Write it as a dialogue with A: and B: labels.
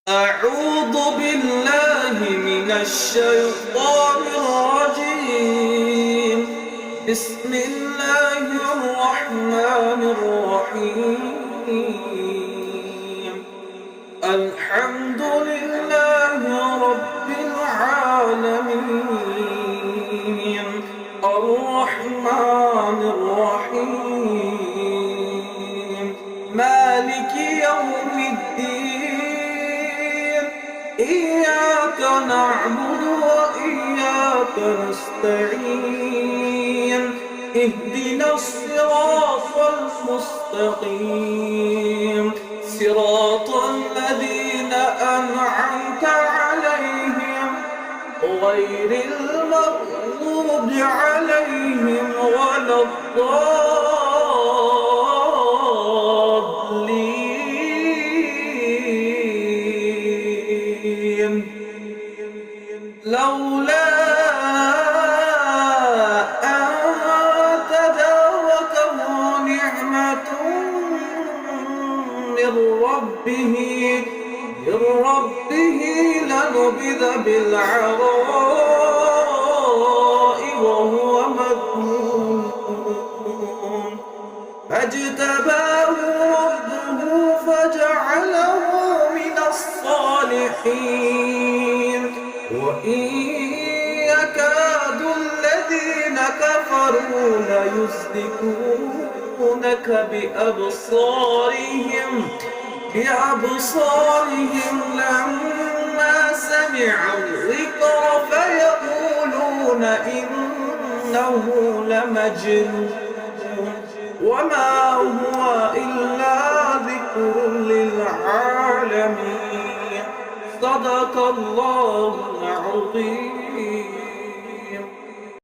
A: أعوذ بالله من الشيطان الرجيم. بسم الله الرحمن الرحيم. الحمد لله رب العالمين الرحمن الرحيم مالك يوم الدين. إياك نعبد وإياك نستعين. اهدنا الصراط المستقيم صراط الذين أنعمت عليهم غير المغضوب عليهم ولا الضالين. لولا أن تداركه نعمة من ربه لنبذ بالعراء وهو مذموم فاجتباه ربه فجعله من الصالحين. وإن يكاد الذين كفروا ليزلقونك بأبصارهم لما سمعوا الذكر فيقولون إنه لمجنون وما هو إلا ذكر للعالمين. صدق الله العظيم.